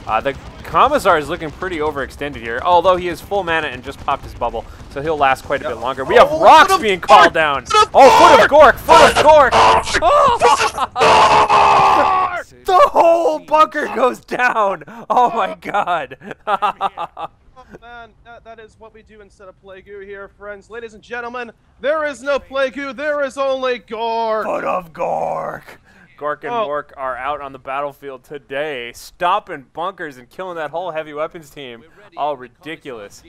The Commissar is looking pretty overextended here, although he is full mana and just popped his bubble, so he'll last quite a bit longer. We have rocks being called down. Oh, Foot of Gork! Foot of Gork! Oh. The whole bunker goes down! Oh my god! Oh man, that is what we do instead of Play Goo here, friends. Ladies and gentlemen, there is no Play Goo, there is only Gork! Foot of Gork! Gork and Mork are out on the battlefield today, stopping bunkers and killing that whole heavy weapons team. All ridiculous.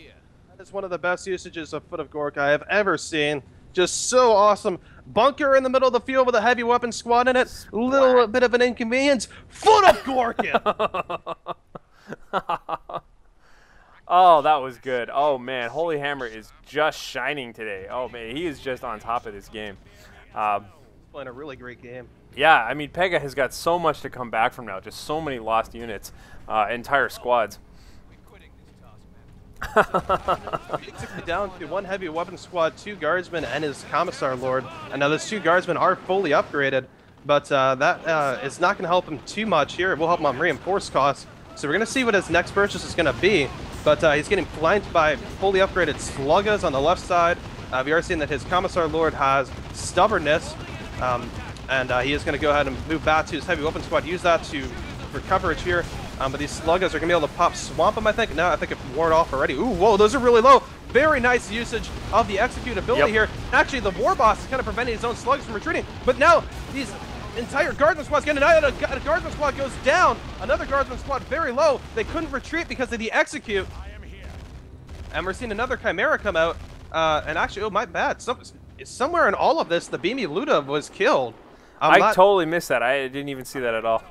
That is one of the best usages of Foot of Gork I have ever seen. Just so awesome. Bunker in the middle of the field with a heavy weapon squad in it. A little bit of an inconvenience. Foot of Gorkin! Oh, that was good. Oh, man. HoLyHammer is just shining today. Oh, man. He is just on top of this game. Playing a really great game. Yeah, I mean, Pega has got so much to come back from now. Just so many lost units. Entire squads. Basically down to one heavy weapon squad, 2 guardsmen, and his Commissar Lord. And now those 2 guardsmen are fully upgraded, but that is not going to help him too much here. It will help him on reinforced costs. So we're going to see what his next purchase is going to be. But he's getting flanked by fully upgraded Sluggas on the left side. We are seeing that his Commissar Lord has Stubbornness. And he is going to go ahead and move back to his heavy weapon squad. Use that for coverage here. But these Sluggas are going to be able to pop Swamp him, I think. No, I think it wore off already. Ooh, whoa, those are really low. Very nice usage of the execute ability here. Actually, the War Boss is kind of preventing his own Slugs from retreating. But now these entire Guardsman squads get annihilated. A Guardsman squad goes down. Another Guardsman squad very low. They couldn't retreat because of the execute. And we're seeing another Chimera come out. And actually, oh, my bad. Somewhere in all of this, the Beamy Luda was killed. I totally missed that. I didn't even see that at all.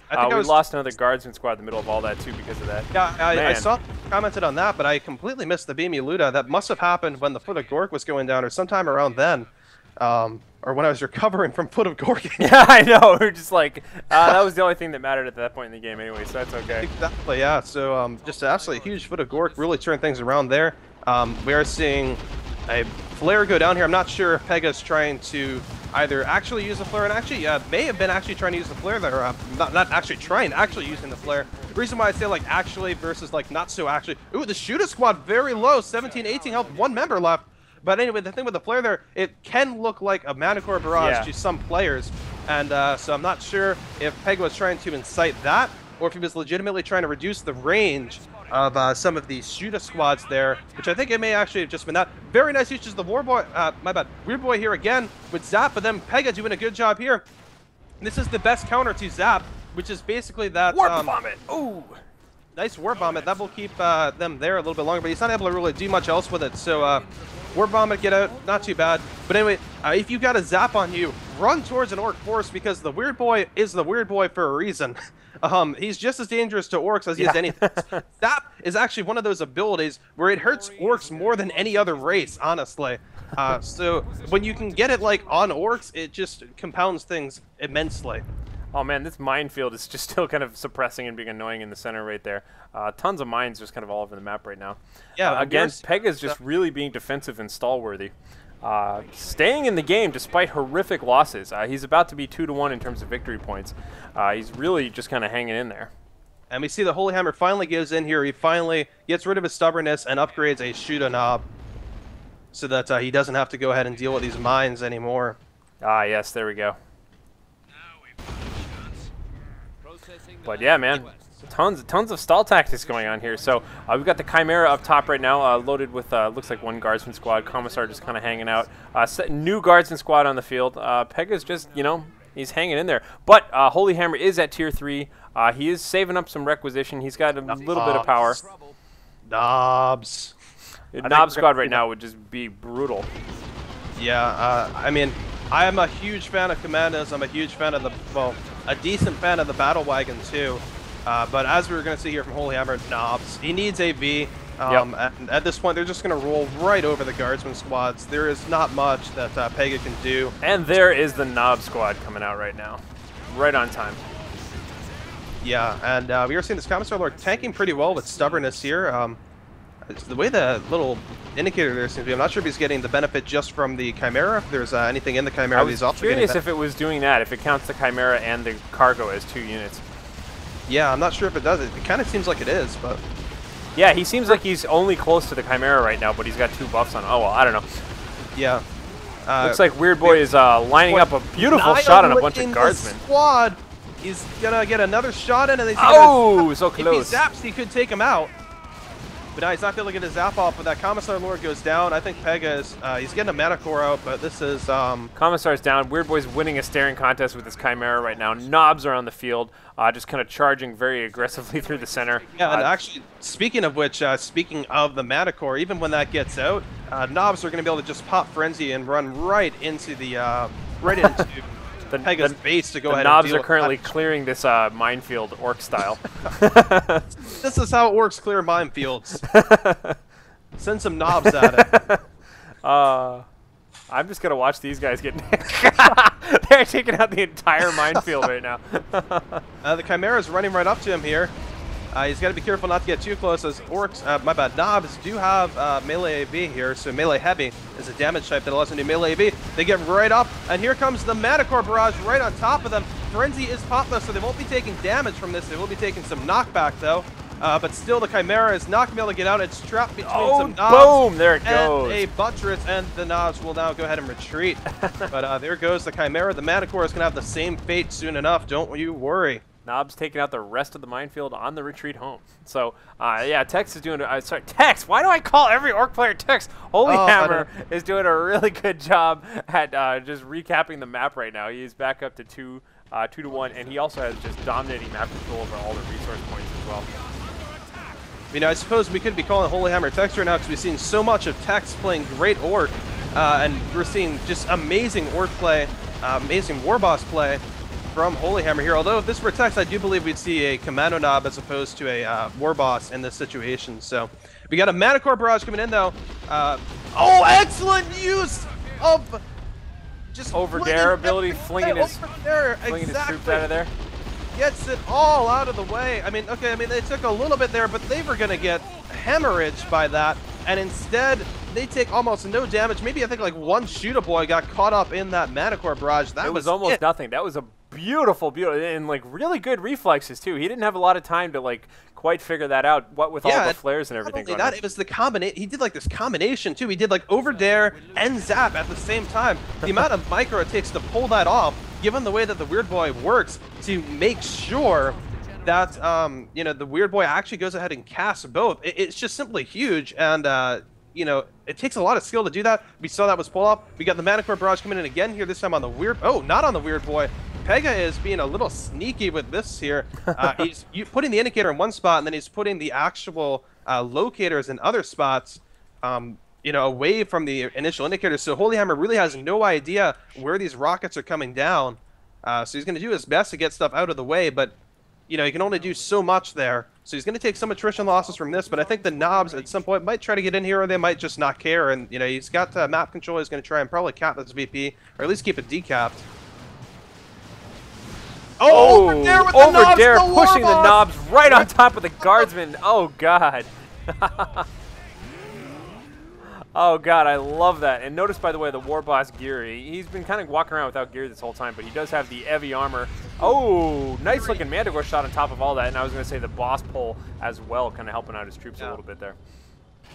I think we lost another guardsman squad in the middle of all that too because of that. Yeah, I saw commented on that, but I completely missed the Beamy Luda. That must have happened when the Foot of Gork was going down, or sometime around then, or when I was recovering from Foot of Gork. Yeah, I know. We're just like that was the only thing that mattered at that point in the game, anyway. So that's okay. Exactly. Yeah. So just an absolutely huge Foot of Gork really turned things around there. We are seeing a flare go down here. I'm not sure if Pega's trying to either actually use the flare, and actually may have been actually trying to use the flare there, not actually trying, actually using the flare. The reason why I say like actually versus like not so actually. Ooh, the Shooter squad very low, 17, 18 health, 1 member left. But anyway, the thing with the flare there, it can look like a Manicore barrage to some players, and so I'm not sure if Pega was trying to incite that, or if he was legitimately trying to reduce the range of some of the Shooter squads there, which I think it may actually have just been that. Very nice usage of the War Boy, my bad, Weird Boy here again with Zap, but then Pega doing a good job here. And this is the best counter to Zap, which is basically that Warp Vomit. Ooh, nice Warp Vomit. That will keep them there a little bit longer, but he's not able to really do much else with it. So Warp Vomit, get out, not too bad. But anyway, if you got a Zap on you, run towards an Orc force, because the Weird Boy is the Weird Boy for a reason. He's just as dangerous to Orcs as he is anything. Zap is actually one of those abilities where it hurts Orcs more than any other race, honestly. So when you can get it like on Orcs, it just compounds things immensely. Oh man, this minefield is just still kind of suppressing and being annoying in the center right there. Tons of mines just kind of all over the map right now. Yeah, again, Pega's just really being defensive and stall-worthy. Staying in the game despite horrific losses. He's about to be 2-1 in terms of victory points. He's really just kind of hanging in there. And we see the HoLyHammer finally goes in here. He finally gets rid of his stubbornness and upgrades a Shooter knob, so that he doesn't have to go ahead and deal with these mines anymore. Ah, yes, there we go. But yeah, man, tons of stall tactics going on here. So we've got the Chimera up top right now, loaded with looks like 1 guardsman squad. Commissar just kind of hanging out. New guardsman squad on the field. Pega's just, you know, he's hanging in there. But HoLyHammer is at tier 3. He is saving up some requisition. He's got a little bit of power. Knobs. Knob squad right now would just be brutal. Yeah, I mean, I am a huge fan of Commandos. I'm a huge fan of the, well, a decent fan of the Battle Wagon too. But as we were going to see here from HoLyHammer, Knobs. He needs a V. At this point, they're just going to roll right over the guardsman squads. There is not much that Pega can do. And there is the Knob squad coming out right now. Right on time. Yeah, and we are seeing this Commissar Lord tanking pretty well with stubbornness here. The way the little indicator there seems to be, I'm not sure if he's getting the benefit just from the Chimera, if there's anything in the Chimera. I was curious if it was doing that, if it counts the Chimera and the cargo as 2 units. Yeah, I'm not sure if it does. It kind of seems like it is, but... Yeah, he seems like he's only close to the Chimera right now, but he's got 2 buffs on. Oh, well, I don't know. Yeah. Looks like Weird Boy is lining up a beautiful shot on a bunch of guardsmen. Squad. He's gonna get another shot in, and he's so close. If he zaps, he could take him out. But now he's not gonna get a zap off, but that Commissar Lord goes down. I think Pega is, he's getting a Mana Core out, but this is... Commissar's down. Weird Boy's winning a staring contest with his Chimera right now. Knobs are on the field, just kind of charging very aggressively through the center. Yeah, and actually, speaking of which, speaking of the Mana Core, even when that gets out, Knobs are gonna be able to just pop Frenzy and run right into the, Pega's base to go ahead and Knobs deal are currently clearing this minefield orc style. This is how orcs clear minefields. Send some knobs at it. I'm just gonna watch these guys get. They're taking out the entire minefield right now. The Chimera's running right up to him here. He's got to be careful not to get too close, as orcs, my bad, Knobs do have melee AV here, so melee heavy is a damage type that allows them to do melee AV. They get right up, and here comes the Mana Core barrage right on top of them. Frenzy is popless, so they won't be taking damage from this. They will be taking some knockback, though. But still, the Chimera is not going to be able to get out. It's trapped between some Knobs boom, there it goes. And a buttress, and the Knobs will now go ahead and retreat. But there goes the Chimera. The Mana Core is going to have the same fate soon enough. Don't you worry. Knobs taking out the rest of the minefield on the retreat home. So, yeah, Tex is doing... sorry, Tex! Why do I call every orc player Tex? HoLyHammer is doing a really good job at just recapping the map right now. He's back up to 2-1, and he also has just dominating map control over all the resource points as well. You know, I suppose we could be calling HoLyHammer Tex right now because we've seen so much of Tex playing great orc, and we're seeing just amazing orc play, amazing warboss play from HoLyHammer here. Although if this were Tex, I do believe we'd see a Commando Knob as opposed to a warboss in this situation. So we got a Mana Core barrage coming in though. Oh, excellent use of just over dare ability, flinging his troops out of there. Gets it all out of the way. I mean, okay, they took a little bit there, but they were going to get hemorrhaged by that, and instead they take almost no damage. Maybe I think like one Shooter Boy got caught up in that Mana Core barrage. That was almost nothing. That was a beautiful, and like really good reflexes too. He didn't have a lot of time to like quite figure that out. What with all the flares and everything going on. It was the combination. He did like this combination too. He did like over dare and zap at the same time. The amount of micro it takes to pull that off, given the way that the Weird Boy works, to make sure that you know, the Weird Boy actually goes ahead and casts both. It's just simply huge, and you know, it takes a lot of skill to do that. We saw that was pull up. We got the Mana Core barrage coming in again here, this time on the Weird... Oh, not on the Weird Boy. Pega is being a little sneaky with this here. He's putting the indicator in one spot, and then he's putting the actual locators in other spots, you know, away from the initial indicators. So HoLyHammer really has no idea where these rockets are coming down. So he's going to do his best to get stuff out of the way, but, you know, he can only do so much there. So he's going to take some attrition losses from this, but I think the Knobs at some point might try to get in here, or they might just not care. And, you know, he's got map control. He's going to try and probably cap this VP, or at least keep it decapped. Oh, over there with the Knobs, pushing the Knobs right on top of the guardsman. Oh, God. Oh, God, I love that. And notice, by the way, the Warboss gear. He's been kind of walking around without gear this whole time, but he does have the heavy armor. Oh, nice-looking Manticore shot on top of all that. And I was going to say the boss pole as well, kind of helping out his troops a little bit there.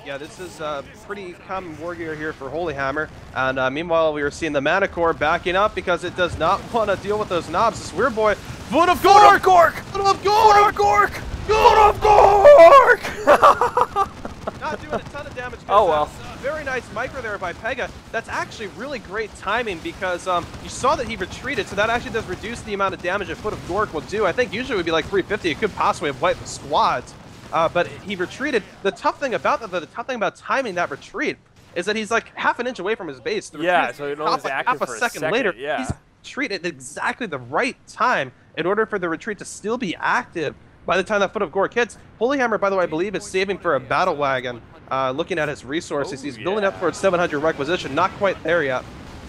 Yeah, this is a pretty common war gear here for HoLyHammer. And meanwhile, we were seeing the Mana Core backing up because it does not want to deal with those Knobs. This Weird Boy, Foot of Gork! Foot of Gork! Foot of Gork! Not doing a ton of damage. Oh, well. Very nice micro there by Pega. That's actually really great timing because you saw that he retreated, so that actually does reduce the amount of damage a Foot of Gork will do. I think usually it would be like 350. It could possibly have wiped the squads. But he retreated. The tough thing about that, the tough thing about timing that retreat, is that he's like half an inch away from his base. The so it only half a second later. Yeah. He's retreated at exactly the right time in order for the retreat to still be active by the time that Foot of Gork hits. HoLyHammer, by the way, I believe is saving for a battle wagon. Looking at his resources, he's building up towards 700 requisition. Not quite there yet.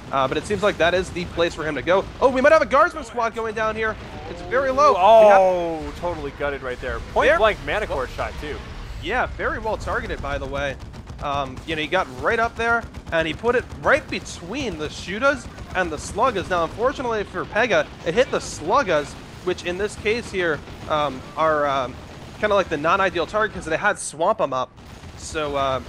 But it seems like that is the place for him to go. Oh, we might have a guardsman squad going down here. It's very low. Oh, totally gutted right there. Point blank Mana Core shot too. Yeah, very well targeted, by the way. You know, he got right up there, and he put it right between the Shootas and the Sluggas. Now, unfortunately for Pega, it hit the Sluggas, which in this case here are kind of like the non-ideal target because they had Swamp 'em up. So,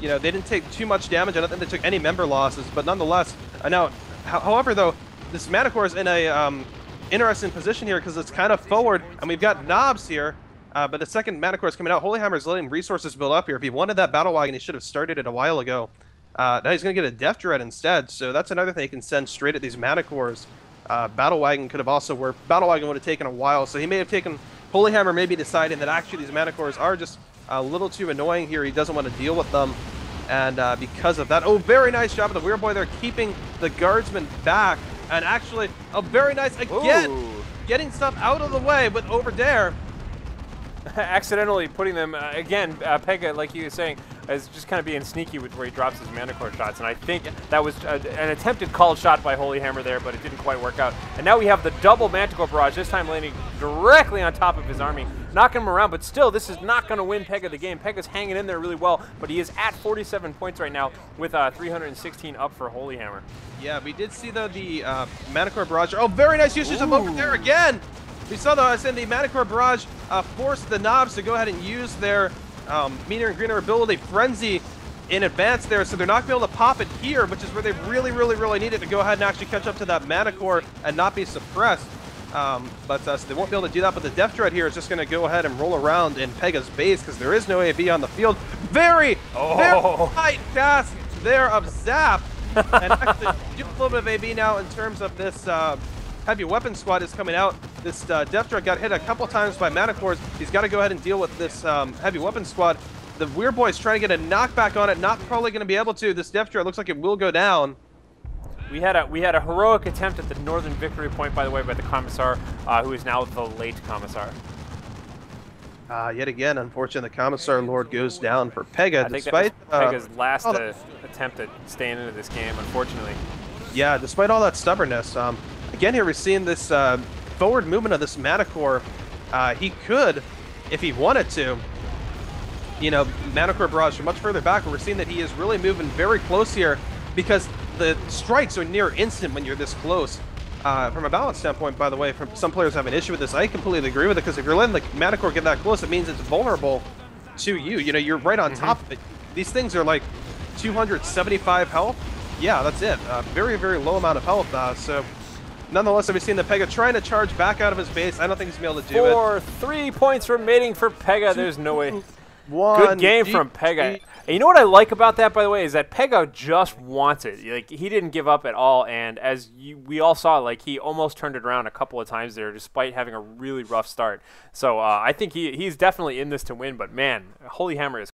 you know, they didn't take too much damage. I don't think they took any member losses, but nonetheless, now, however, though, this Manicore is in a interesting position here because it's kind of forward, and we've got Knobs here, but the second Manicore is coming out. HoLyHammerx letting resources build up here. If he wanted that Battle Wagon, he should have started it a while ago. Now he's going to get a Death Dread instead, so that's another thing he can send straight at these Manicores. Battle Wagon could have also worked. Battle Wagon would have taken a while, so he may have taken HoLyHammer maybe deciding that actually these Manicores are just a little too annoying here. He doesn't want to deal with them. And because of that, oh, very nice job of the Weird Boy there, keeping the Guardsman back. And actually, a very nice, again, getting stuff out of the way with over dare. Accidentally putting them, again, Pega, like you were saying, is just kind of being sneaky with where he drops his Manicore shots. And I think that was an attempted called shot by HoLyHammer there, but it didn't quite work out. And now we have the double Manticore Barrage, this time landing directly on top of his army, knocking him around. But still, this is not going to win Pega the game. Pega's hanging in there really well, but he is at 47 points right now with 316 up for HoLyHammer. Yeah, we did see, though, the Manicore Barrage. Oh, very nice usage of over there again. We saw, though, as in the Manicore Barrage forced the Knobs to go ahead and use their Meaner and Greener ability Frenzy in advance there, so they're not going to be able to pop it here, which is where they really need it to go ahead and actually catch up to that Manicore and not be suppressed. So they won't be able to do that, but the Death Dread here is just going to go ahead and roll around in Pega's base because there is no AV on the field. Very tight cast there of Zap. And actually, do a little bit of AV now in terms of this heavy weapon squad is coming out. This Death Dread got hit a couple times by Manicores. He's got to go ahead and deal with this heavy weapon squad. The Weird Boy is trying to get a knockback on it. Not probably going to be able to. This Death Dread looks like it will go down. We had a heroic attempt at the Northern Victory Point, by the way, by the Commissar, who is now the late Commissar. Yet again, unfortunately, the Commissar Lord goes down for Pega, despite Pega's last attempt at staying into this game, unfortunately. Yeah, despite all that stubbornness. Again, here we're seeing this forward movement of this Manicore. He could, if he wanted to, you know, Manicore Barrage from much further back. We're seeing that he is really moving very close here because the strikes are near instant when you're this close. From a balance standpoint, by the way, some players have an issue with this. I completely agree with it because if you're letting the Manicore get that close, it means it's vulnerable to you. You know, you're right on top of it. These things are like 275 health. Yeah, that's it. Very low amount of health. So, nonetheless, we've seen the Pega trying to charge back out of his base. I don't think he's going to be able to do it. 3 points remaining for Pega. There's no way. Good game from Pega. And you know what I like about that, by the way, is that Pega just wants it. Like, he didn't give up at all, and as we all saw, like, he almost turned it around a couple of times there, despite having a really rough start. So I think he's definitely in this to win. But man, HoLyHammer is